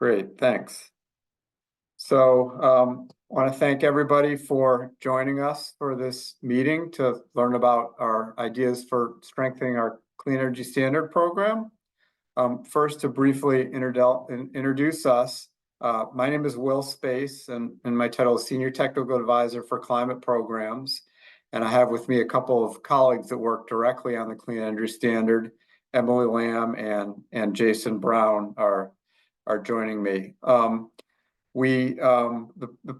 Great, thanks. So I want to thank everybody for joining us for this meeting to learn about our ideas for strengthening our Clean Energy Standard program. First, to briefly introduce us, my name is Will Space, and my title is Senior Technical Advisor for Climate Programs. And I have with me a couple of colleagues that work directly on the Clean Energy Standard. Emily Lamb and Jason Brown are joining me. The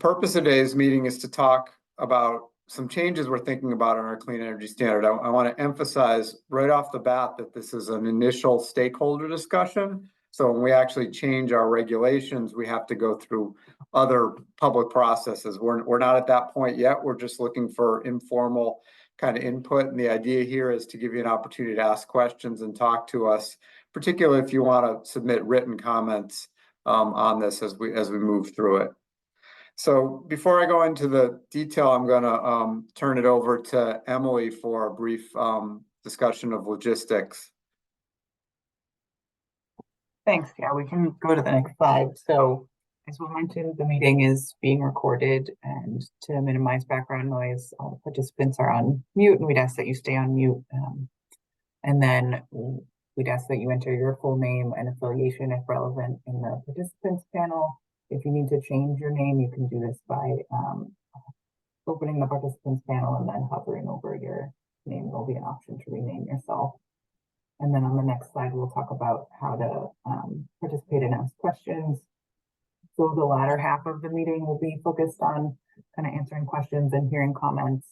purpose of today's meeting is to talk about some changes we're thinking about in our Clean Energy Standard. I want to emphasize right off the bat that this is an initial stakeholder discussion. So when we actually change our regulations, we have to go through other public processes. We're not at that point yet. We're just looking for informal kind of input. And the idea here is to give you an opportunity to ask questions and talk to us, particularly if you want to submit written comments on this as we move through it. So before I go into the detail, I'm going to turn it over to Emily for a brief discussion of logistics. Thanks. Yeah, we can go to the next slide. So as we mentioned, the meeting is being recorded, and to minimize background noise, all the participants are on mute, and we'd ask that you stay on mute. And then we'd ask that you enter your full name and affiliation if relevant in the participants panel. If you need to change your name, you can do this by opening the participants panel and then hovering over your name. There'll be an option to rename yourself. And then on the next slide, we'll talk about how to participate and ask questions. So the latter half of the meeting will be focused on kind of answering questions and hearing comments.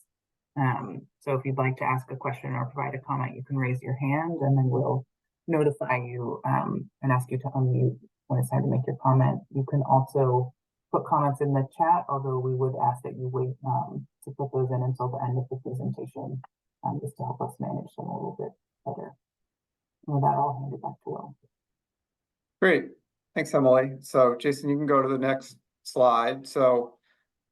So if you'd like to ask a question or provide a comment, you can raise your hand, and then we'll notify you and ask you to unmute when it's time to make your comment. You can also put comments in the chat, although we would ask that you wait to put those in until the end of the presentation, just to help us manage them a little bit better. And with that, I'll hand it back to Will. Great. Thanks, Emily. So Jason, you can go to the next slide. So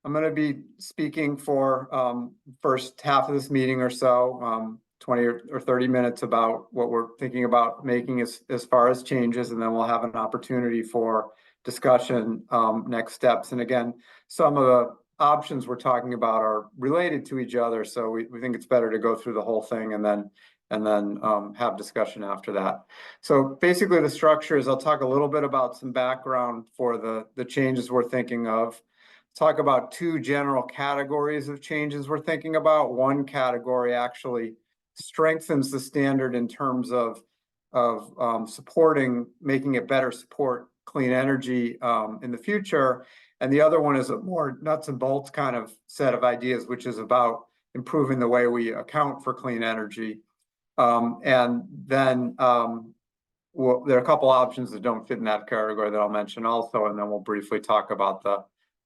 I'm going to be speaking for first half of this meeting or so, 20 or 30 minutes about what we're thinking about making as far as changes, and then we'll have an opportunity for discussion, next steps. And again, some of the options we're talking about are related to each other, so we think it's better to go through the whole thing and then have discussion after that. So basically the structure is I'll talk a little bit about some background for the changes we're thinking of, talk about two general categories of changes we're thinking about. One category actually strengthens the standard in terms of supporting, making it better support clean energy in the future. And the other one is a more nuts and bolts kind of set of ideas, which is about improving the way we account for clean energy. And then well, there are a couple options that don't fit in that category that I'll mention also, and then we'll briefly talk about the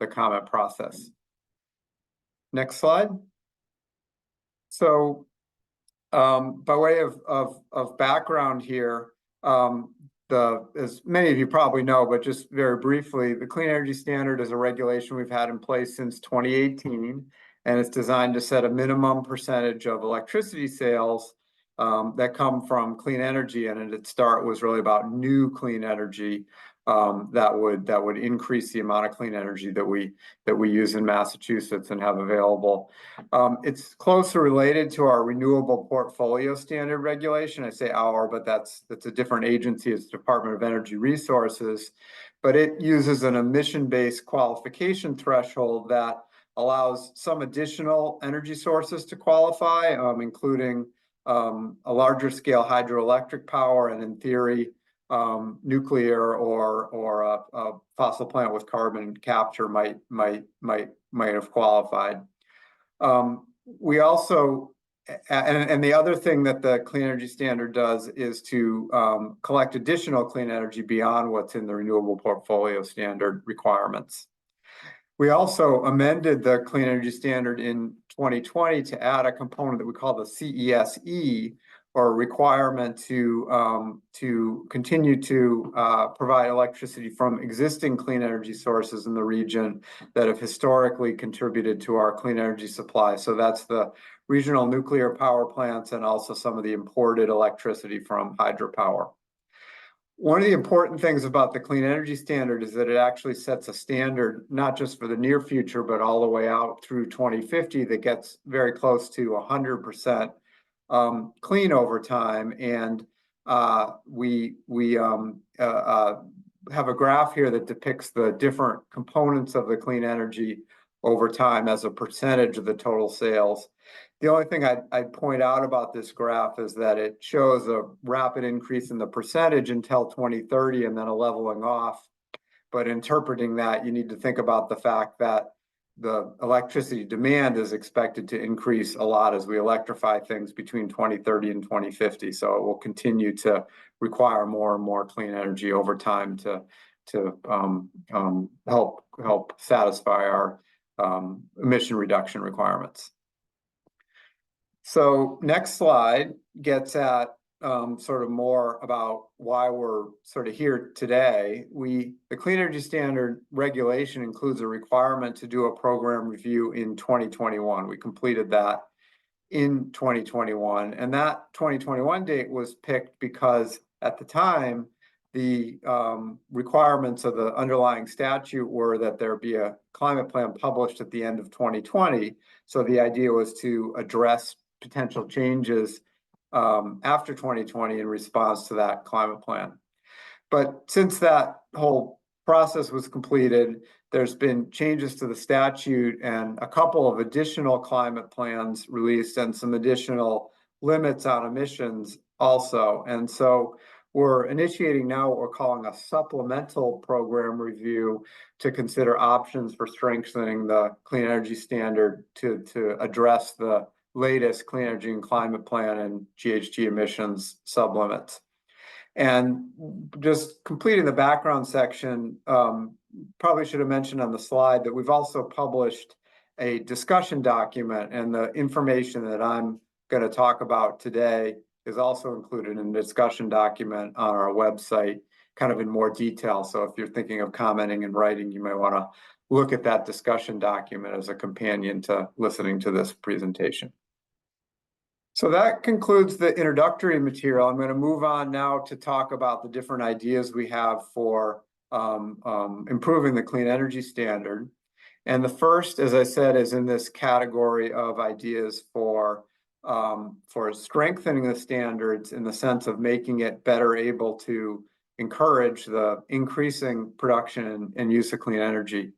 comment process. Next slide. So by way of background here, as many of you probably know, but just very briefly, the Clean Energy Standard is a regulation we've had in place since 2018, and it's designed to set a minimum percentage of electricity sales that come from clean energy, and at its start was really about new clean energy that would increase the amount of clean energy that we use in Massachusetts and have available. It's closely related to our renewable portfolio standard regulation. I say our, but that's a different agency. It's the Department of Energy Resources, but it uses an emission-based qualification threshold that allows some additional energy sources to qualify, including a larger scale hydroelectric power, and in theory, nuclear or a fossil plant with carbon capture might have qualified. We also, and the other thing that the Clean Energy Standard does is to collect additional clean energy beyond what's in the Renewable Portfolio Standard requirements. We also amended the Clean Energy Standard in 2020 to add a component that we call the CES, or a requirement to continue to provide electricity from existing clean energy sources in the region that have historically contributed to our clean energy supply. So that's the regional nuclear power plants and also some of the imported electricity from hydropower. One of the important things about the clean energy standard is that it actually sets a standard, not just for the near future, but all the way out through 2050 that gets very close to 100% clean over time. And we have a graph here that depicts the different components of the clean energy over time as a percentage of the total sales. The only thing I'd point out about this graph is that it shows a rapid increase in the percentage until 2030 and then a leveling off. But interpreting that, you need to think about the fact that the electricity demand is expected to increase a lot as we electrify things between 2030 and 2050. So it will continue to require more and more clean energy over time to help satisfy our emission reduction requirements. So next slide gets at sort of more about why we're sort of here today. The Clean Energy Standard regulation includes a requirement to do a program review in 2021. We completed that in 2021, and that 2021 date was picked because at the time, the requirements of the underlying statute were that there be a climate plan published at the end of 2020. So the idea was to address potential changes after 2020 in response to that climate plan. But since that whole process was completed, there's been changes to the statute and a couple of additional climate plans released and some additional limits on emissions also. And so we're initiating now what we're calling a supplemental program review to consider options for strengthening the clean energy standard to address the latest clean energy and climate plan and GHG emissions sublimits. And just completing the background section, probably should have mentioned on the slide that we've also published a discussion document, and the information that I'm going to talk about today is also included in the discussion document on our website, kind of in more detail. So if you're thinking of commenting and writing, you may want to look at that discussion document as a companion to listening to this presentation. So that concludes the introductory material. I'm going to move on now to talk about the different ideas we have for improving the clean energy standard. And the first, as I said, is in this category of ideas for strengthening the standards in the sense of making it better able to encourage the increasing production and use of clean energy.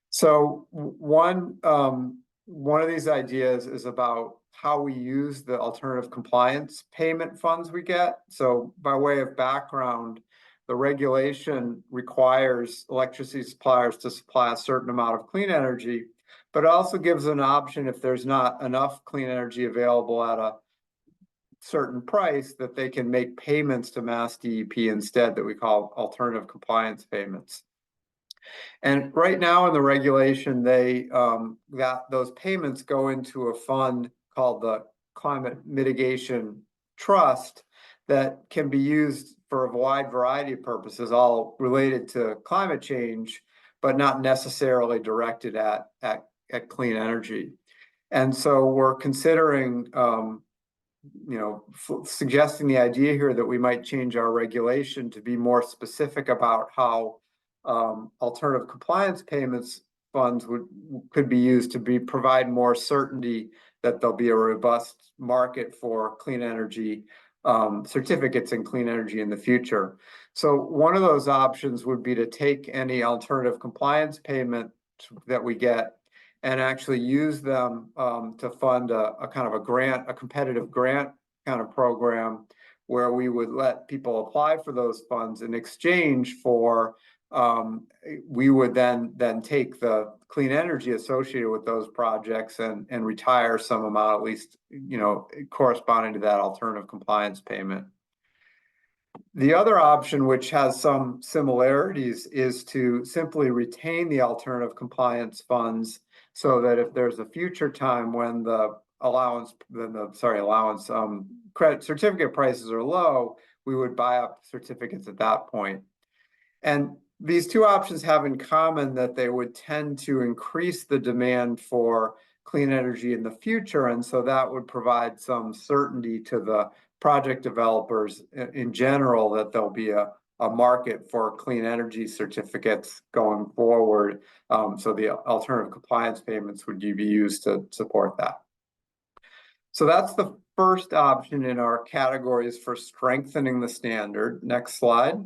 So one of these ideas is about how we use the alternative compliance payment funds we get. So by way of background, the regulation requires electricity suppliers to supply a certain amount of clean energy, but it also gives an option if there's not enough clean energy available at a certain price that they can make payments to MassDEP instead that we call alternative compliance payments. And right now in the regulation, those payments go into a fund called the Climate Mitigation Trust that can be used for a wide variety of purposes, all related to climate change, but not necessarily directed at clean energy. And so we're considering, suggesting the idea here that we might change our regulation to be more specific about how alternative compliance payments funds could be used to provide more certainty that there'll be a robust market for clean energy certificates and clean energy in the future. So one of those options would be to take any alternative compliance payment that we get and actually use them to fund a kind of a competitive grant kind of program where we would let people apply for those funds in exchange for we would then take the clean energy associated with those projects and retire some amount, at least, corresponding to that alternative compliance payment. The other option, which has some similarities, is to simply retain the alternative compliance funds so that if there's a future time when the credit certificate prices are low, we would buy up certificates at that point. And these two options have in common that they would tend to increase the demand for clean energy in the future. And so that would provide some certainty to the project developers in general that there'll be a a market for clean energy certificates going forward. So the alternative compliance payments would be used to support that. So that's the first option in our categories for strengthening the standard. Next slide.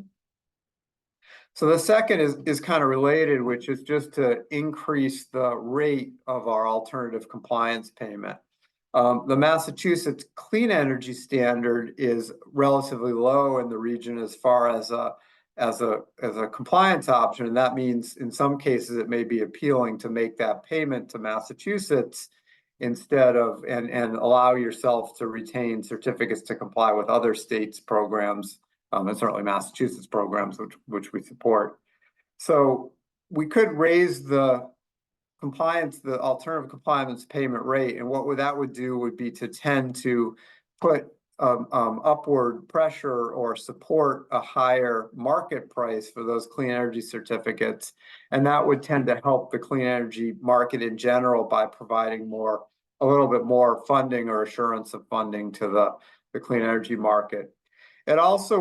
So the second is kind of related, which is just to increase the rate of our alternative compliance payment. The Massachusetts Clean Energy Standard is relatively low in the region as far as a compliance option, and that means in some cases it may be appealing to make that payment to Massachusetts instead of and allow yourself to retain certificates to comply with other states' programs, and certainly Massachusetts programs, which we support. So we could raise the alternative compliance payment rate, and what that would do would be to tend to put upward pressure or support a higher market price for those clean energy certificates, and that would tend to help the clean energy market in general by providing a little bit more funding or assurance of funding to the clean energy market. It also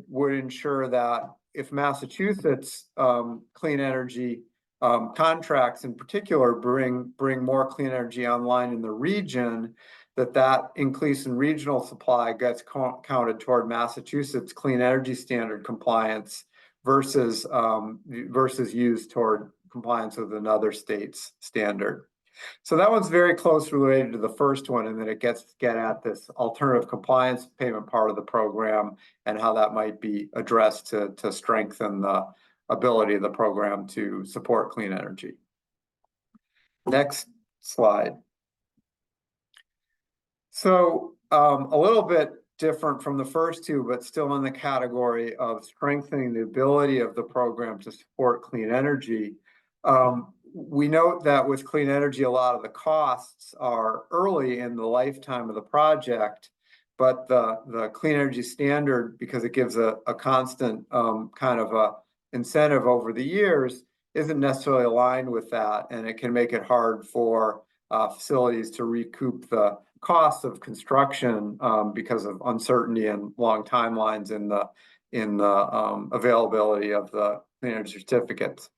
would ensure that if Massachusetts clean energy contracts in particular bring more clean energy online in the region, that increase in regional supply gets counted toward Massachusetts Clean Energy Standard compliance versus used toward compliance with another state's standard. So that one's very closely related to the first one, and then it gets at this alternative compliance payment part of the program and how that might be addressed to strengthen the ability of the program to support clean energy. Next slide. So a little bit different from the first two, but still in the category of strengthening the ability of the program to support clean energy. We note that with clean energy, a lot of the costs are early in the lifetime of the project, but the clean energy standard, because it gives a constant kind of a incentive over the years, isn't necessarily aligned with that, and it can make it hard for facilities to recoup the costs of construction because of uncertainty and long timelines in the availability of the clean energy certificates.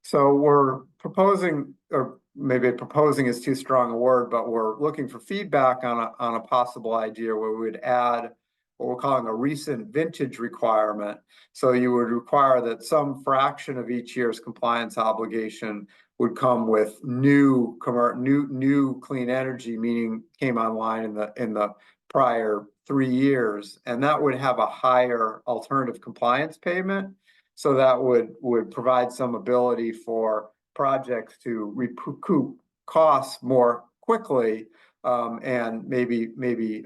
So we're proposing, or maybe proposing is too strong a word, but we're looking for feedback on a possible idea where we would add what we're calling a recent vintage requirement. So you would require that some fraction of each year's compliance obligation would come with new clean energy, meaning came online in the prior 3 years, and that would have a higher alternative compliance payment. So that would provide some ability for projects to recoup costs more quickly, and maybe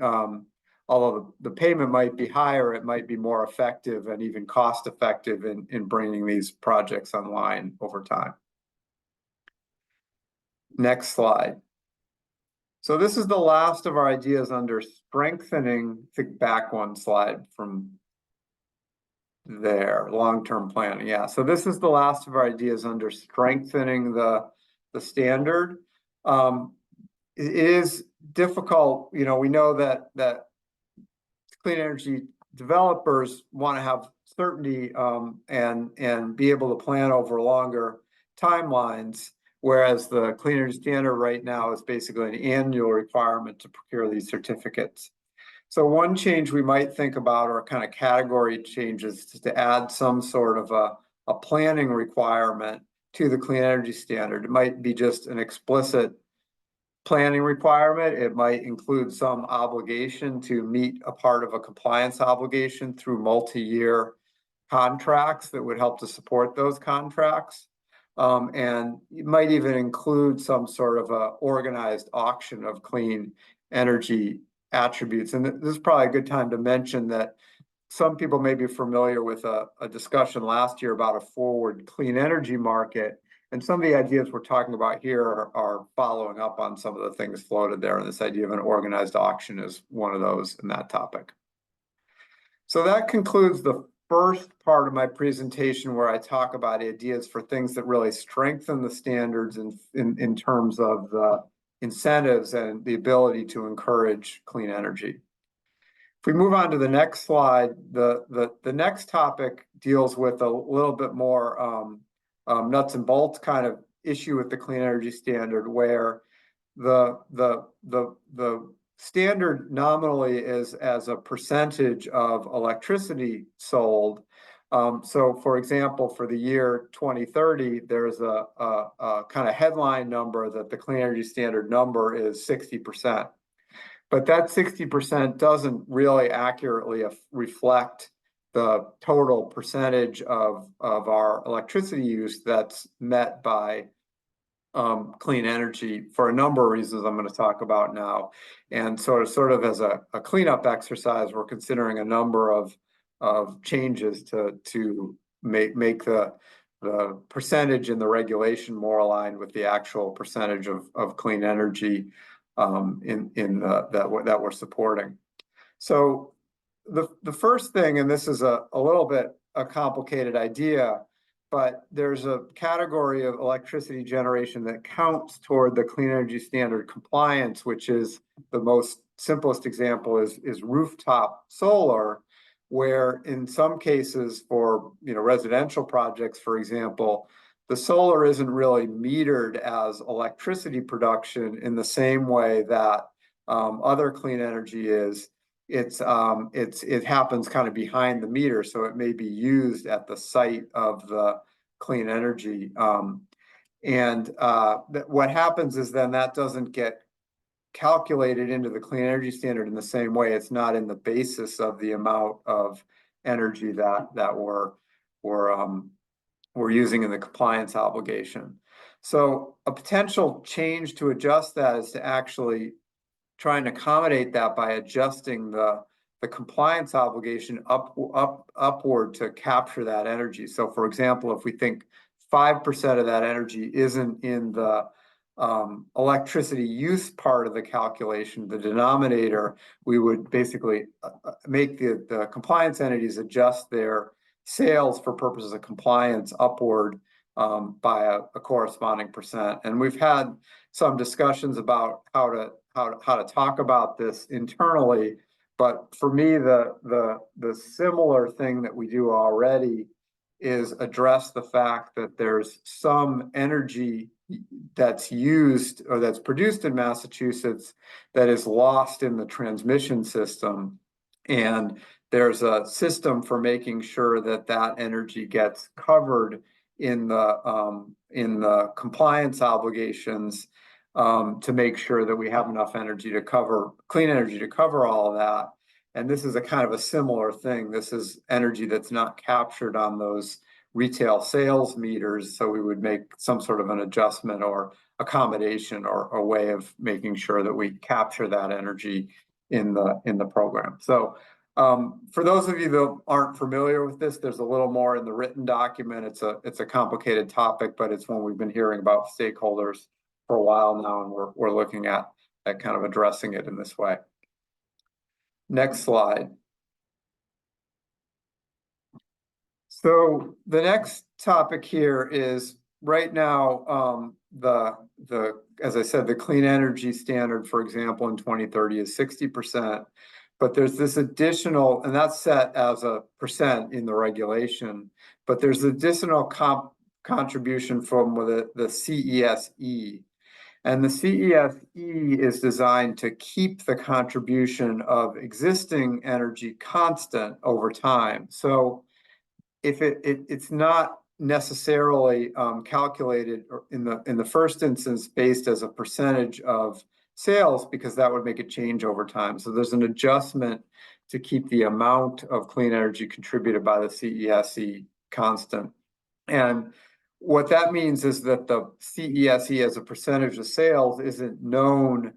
although the payment might be higher, it might be more effective and even cost effective in bringing these projects online over time. Next slide. So this is the last of our ideas under strengthening. Think back one slide from there, long-term planning. Yeah, so this is the last of our ideas under strengthening the standard. It is difficult, we know that clean energy developers want to have certainty and be able to plan over longer timelines, whereas the clean energy standard right now is basically an annual requirement to procure these certificates. So one change we might think about, or kind of category changes, is to add some sort of a planning requirement to the clean energy standard. It might be just an explicit planning requirement. It might include some obligation to meet a part of a compliance obligation through multi-year contracts that would help to support those contracts. And it might even include some sort of a organized auction of clean energy attributes. And this is probably a good time to mention that some people may be familiar with a discussion last year about a forward clean energy market. And some of the ideas we're talking about here are following up on some of the things floated there. And this idea of an organized auction is one of those in that topic. So that concludes the first part of my presentation, where I talk about ideas for things that really strengthen the standards in terms of the incentives and the ability to encourage clean energy. If we move on to the next slide, the next topic deals with a little bit more nuts and bolts kind of issue with the clean energy standard, where the standard nominally is as a percentage of electricity sold. So for example, for the year 2030, there's a kind of headline number that the clean energy standard number is 60%. But that 60% doesn't really accurately reflect the total percentage of our electricity use that's met by clean energy for a number of reasons I'm going to talk about now. And sort of as a cleanup exercise, we're considering a number of changes to make the percentage in the regulation more aligned with the actual percentage of clean energy that we're supporting. So the first thing, and this is a little bit a complicated idea, but there's a category of electricity generation that counts toward the clean energy standard compliance, which is the most simplest example is rooftop solar, where in some cases for residential projects, for example, the solar isn't really metered as electricity production in the same way that other clean energy is. It happens kind of behind the meter, so it may be used at the site of the clean energy. What happens is then that doesn't get calculated into the clean energy standard in the same way. It's not in the basis of the amount of energy that we're using in the compliance obligation. So a potential change to adjust that is to actually try and accommodate that by adjusting the compliance obligation upward to capture that energy. So for example, if we think 5% of that energy isn't in the electricity use part of the calculation, the denominator, we would basically make the compliance entities adjust their sales for purposes of compliance upward by a corresponding percent. And we've had some discussions about how to talk about this internally, but for me, the similar thing that we do already is address the fact that there's some energy that's used or that's produced in Massachusetts that is lost in the transmission system. And there's a system for making sure that that energy gets covered in the compliance obligations to make sure that we have enough energy to cover, clean energy to cover all of that. And this is a kind of a similar thing. This is energy that's not captured on those retail sales meters. So we would make some sort of an adjustment or accommodation or a way of making sure that we capture that energy in the program. So for those of you that aren't familiar with this, there's a little more in the written document. It's a complicated topic, but it's one we've been hearing about stakeholders for a while now, and we're looking at kind of addressing it in this way. Next slide. So the next topic here is right now, as I said, the clean energy standard, for example, in 2030 is 60%, but there's this additional, and that's set as a percent in the regulation, but there's additional contribution from the CESE. And the CESE is designed to keep the contribution of existing energy constant over time. So if it's not necessarily calculated in the first instance based as a percentage of sales, because that would make it change over time. So there's an adjustment to keep the amount of clean energy contributed by the CESE constant. And what that means is that the CESE as a percentage of sales isn't known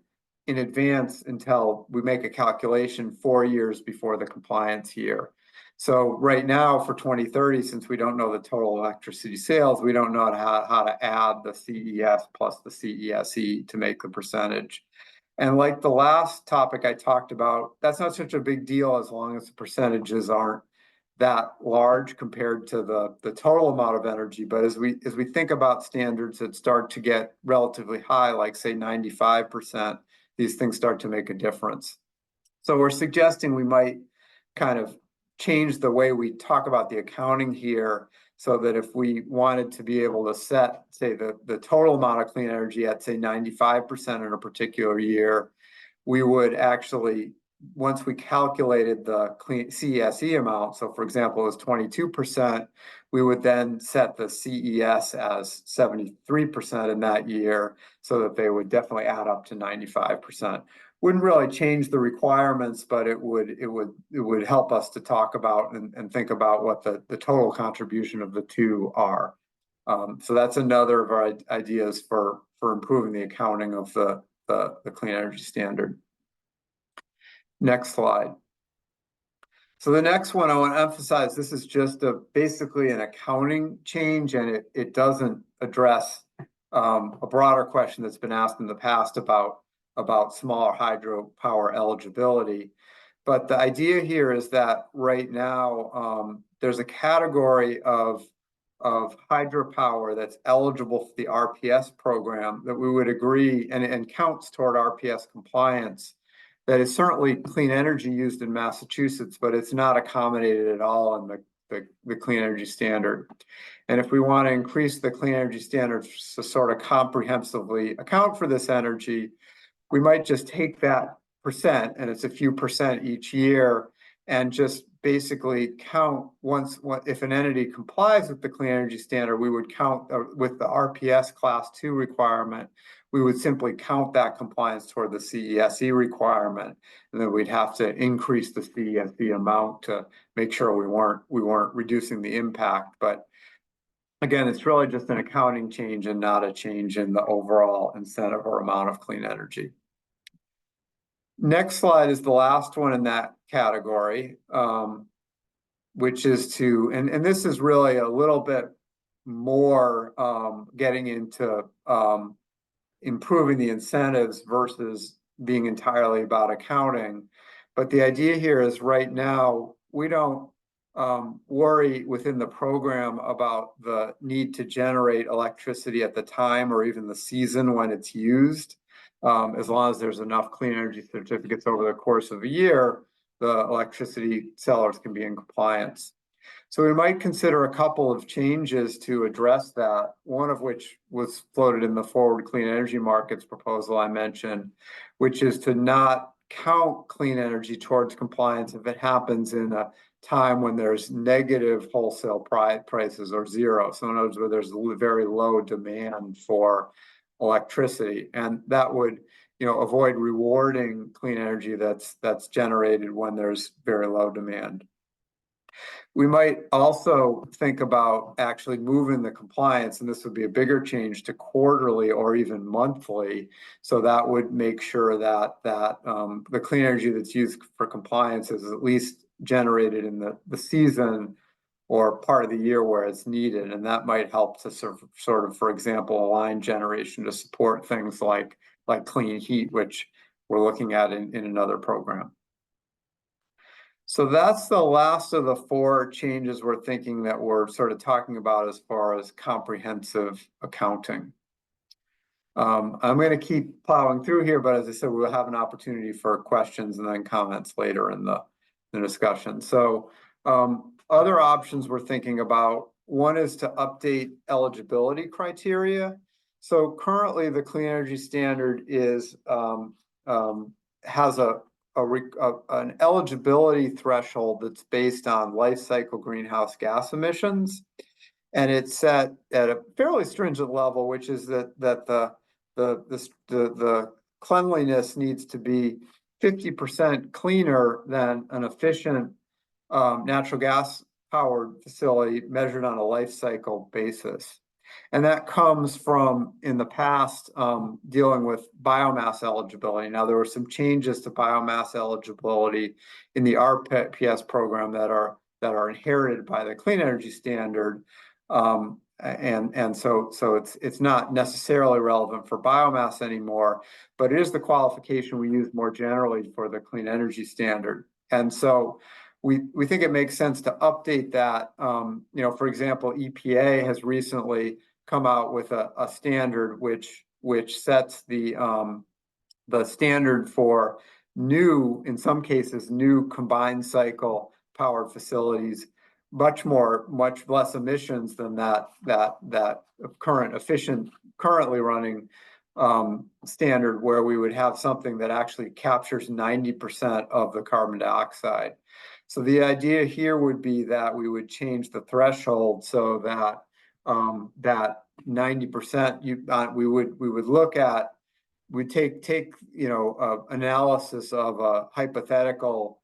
in advance until we make a calculation 4 years before the compliance year. So right now for 2030, since we don't know the total electricity sales, we don't know how to add the CES plus the CESE to make the percentage. And like the last topic I talked about, that's not such a big deal as long as the percentages aren't that large compared to the total amount of energy. But as we think about standards that start to get relatively high, like say 95%, these things start to make a difference. So we're suggesting we might kind of change the way we talk about the accounting here, so that if we wanted to be able to set, say, the total amount of clean energy at, say, 95% in a particular year, we would actually, once we calculated the clean CESE amount, so for example, it was 22%, we would then set the CES as 73% in that year, so that they would definitely add up to 95%. Wouldn't really change the requirements, but it would help us to talk about and think about what the total contribution of the two are. So that's another of our ideas for improving the accounting of the clean energy standard. Next slide. So the next one I want to emphasize, this is just basically an accounting change, and it doesn't address a broader question that's been asked in the past about smaller hydropower eligibility. But the idea here is that right now there's a category of hydropower that's eligible for the RPS program that we would agree and counts toward RPS compliance. That is certainly clean energy used in Massachusetts, but it's not accommodated at all in the clean energy standard. And if we want to increase the clean energy standard to sort of comprehensively account for this energy, we might just take that percent, and it's a few percent each year, and just basically count if an entity complies with the clean energy standard, we would count with the RPS class 2 requirement, we would simply count that compliance toward the CESE requirement, and then we'd have to increase the CESE amount to make sure we weren't reducing the impact. But again, it's really just an accounting change and not a change in the overall incentive or amount of clean energy. Next slide is the last one in that category, which is and this is really a little bit more getting into improving the incentives versus being entirely about accounting. But the idea here is right now, we don't worry within the program about the need to generate electricity at the time or even the season when it's used. As long as there's enough clean energy certificates over the course of a year, the electricity sellers can be in compliance. So we might consider a couple of changes to address that, one of which was floated in the Forward Clean Energy Markets proposal I mentioned, which is to not count clean energy towards compliance if it happens in a time when there's negative wholesale prices or zero. So in other words, where there's very low demand for electricity, and that would avoid rewarding clean energy that's generated when there's very low demand. We might also think about actually moving the compliance, and this would be a bigger change, to quarterly or even monthly. So that would make sure that the clean energy that's used for compliance is at least generated in the season or part of the year where it's needed. And that might help to sort of, for example, align generation to support things like clean heat, which we're looking at in another program. So that's the last of the 4 changes we're thinking that we're sort of talking about as far as comprehensive accounting. I'm going to keep plowing through here, but as I said, we'll have an opportunity for questions and then comments later in the discussion. So other options we're thinking about, one is to update eligibility criteria. So currently the clean energy standard has an eligibility threshold that's based on life cycle greenhouse gas emissions, and it's set at a fairly stringent level, which is that the cleanliness needs to be 50% cleaner than an efficient natural gas powered facility measured on a life cycle basis. And that comes from, in the past, dealing with biomass eligibility. Now, there were some changes to biomass eligibility in the RPS program that are inherited by the clean energy standard. And so it's not necessarily relevant for biomass anymore, but it is the qualification we use more generally for the clean energy standard. And so we think it makes sense to update that. For example, EPA has recently come out with a standard which sets the standard for new, in some cases, new combined cycle powered facilities, much less emissions than that currently running standard, where we would have something that actually captures 90% of the carbon dioxide. So the idea here would be that we would change the threshold so that that 90%, we'd take analysis of a hypothetical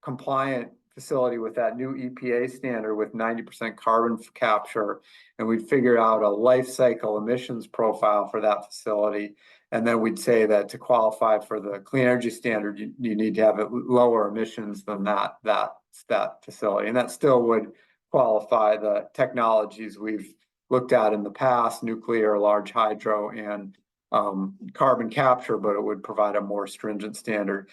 compliant facility with that new EPA standard with 90% carbon capture, and we'd figure out a life cycle emissions profile for that facility. And then we'd say that to qualify for the clean energy standard, you need to have lower emissions than that facility. And that still would qualify the technologies we've looked at in the past, nuclear, large hydro, and carbon capture, but it would provide a more stringent standard.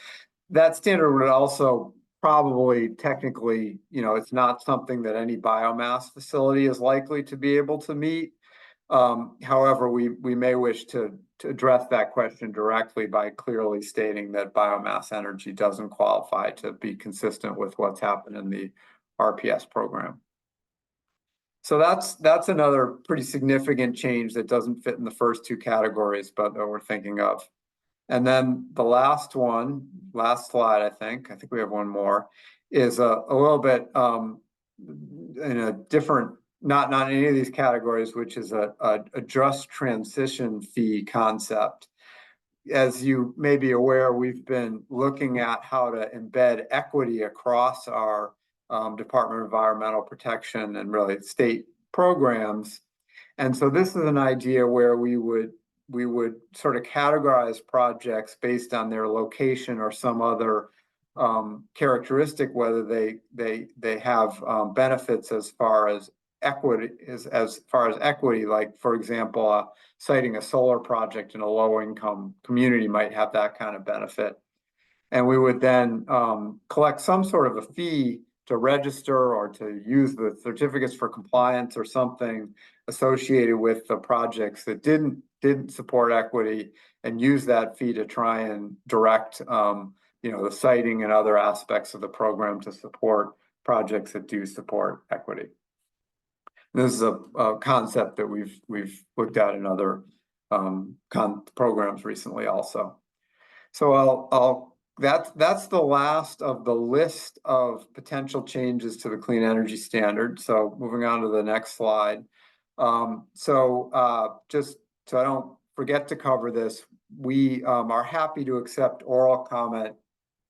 That standard would also probably technically, it's not something that any biomass facility is likely to be able to meet. However, we may wish to address that question directly by clearly stating that biomass energy doesn't qualify to be consistent with what's happened in the RPS program. So that's another pretty significant change that doesn't fit in the first two categories, but that we're thinking of. And then the last slide, I think we have one more, is a little bit in a different, not in any of these categories, which is a just transition fee concept. As you may be aware, we've been looking at how to embed equity across our Department of Environmental Protection and really state programs. And so this is an idea where we would sort of categorize projects based on their location or some other characteristic, whether they have benefits as far as equity, like, for example, citing a solar project in a low-income community might have that kind of benefit. And we would then collect some sort of a fee to register or to use the certificates for compliance or something associated with the projects that didn't support equity, and use that fee to try and direct the siting and other aspects of the program to support projects that do support equity. This is a concept that we've looked at in other programs recently also. So that's the last of the list of potential changes to the clean energy standard. So moving on to the next slide. Just so I don't forget to cover this, we are happy to accept oral comment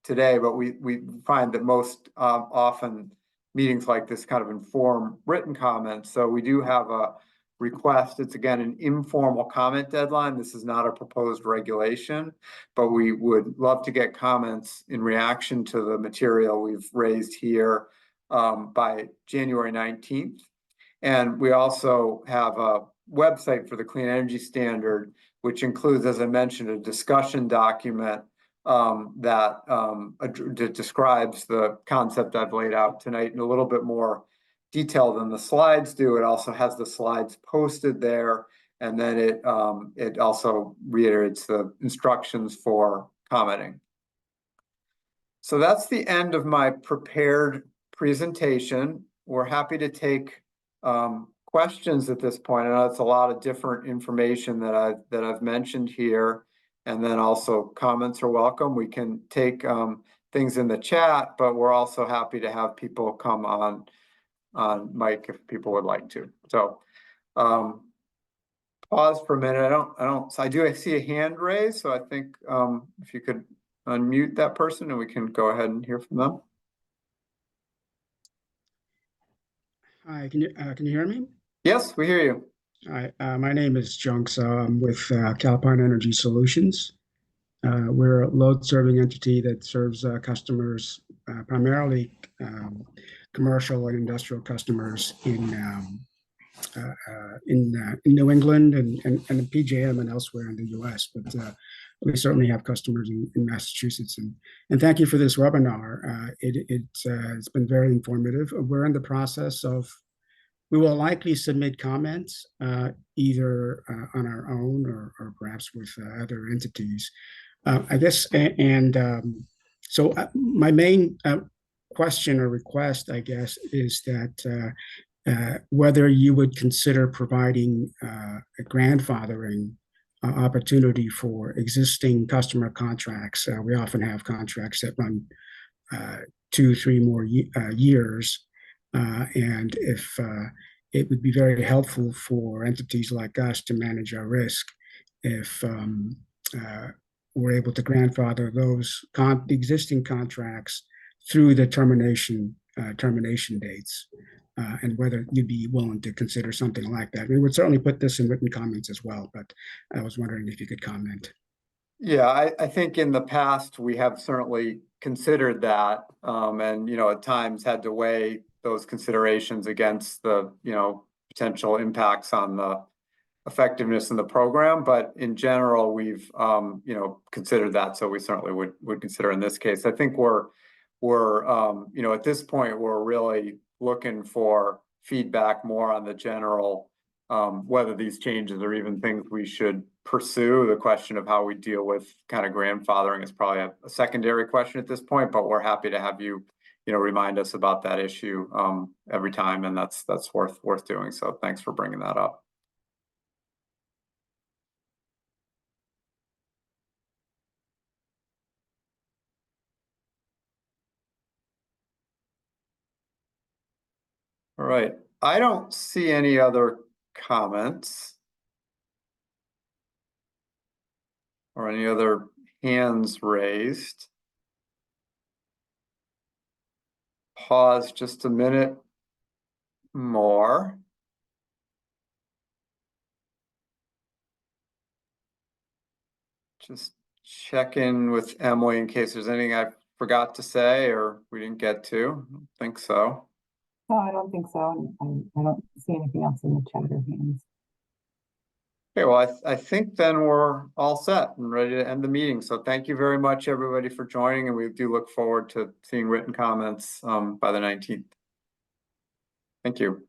today, but we find that most often meetings like this kind of inform written comments. So we do have a request. It's again an informal comment deadline. This is not a proposed regulation, but we would love to get comments in reaction to the material we've raised here by January 19th. And we also have a website for the Clean Energy Standard, which includes, as I mentioned, a discussion document that describes the concept I've laid out tonight in a little bit more detail than the slides do. It also has the slides posted there, and then it also reiterates the instructions for commenting. So that's the end of my prepared presentation. We're happy to take questions at this point. I know it's a lot of different information that I've mentioned here, and then also comments are welcome. We can take things in the chat, but we're also happy to have people come on mic if people would like to. So pause for a minute. I do see a hand raised, so I think if you could unmute that person and we can go ahead and hear from them. Hi, can you hear me? Yes, we hear you. Hi, my name is Junk. I'm with Calpine Energy Solutions. We're a load-serving entity that serves customers, primarily commercial and industrial customers in New England and the PJM and elsewhere in the U.S. But we certainly have customers in Massachusetts. And thank you for this webinar. It's been very informative. We're in the process of, we will likely submit comments either on our own or perhaps with other entities. I guess, so my main question or request, I guess, is that whether you would consider providing a grandfathering opportunity for existing customer contracts. We often have contracts that run 2, 3 more years, and if it would be very helpful for entities like us to manage our risk if we're able to grandfather those existing contracts through the termination dates, and whether you'd be willing to consider something like that. We would certainly put this in written comments as well, but I was wondering if you could comment. Yeah, I think in the past, we have certainly considered that, and, at times had to weigh those considerations against the, potential impacts on the effectiveness in the program. But in general, we've, considered that. So we certainly would consider in this case. I think we're, at this point, we're really looking for feedback more on the general, whether these changes are even things we should pursue. The question of how we deal with kind of grandfathering is probably a secondary question at this point, but we're happy to have you, remind us about that issue every time, and that's worth doing. So thanks for bringing that up. All right, I don't see any other comments or any other hands raised. Pause just a minute more. Just check in with Emily in case there's anything I forgot to say or we didn't get to. I don't think so. No, I don't think so. And I don't see anything else in the chat or hands. Okay, well, I think then we're all set and ready to end the meeting. So thank you very much, everybody, for joining, and we do look forward to seeing written comments by the 19th. Thank you.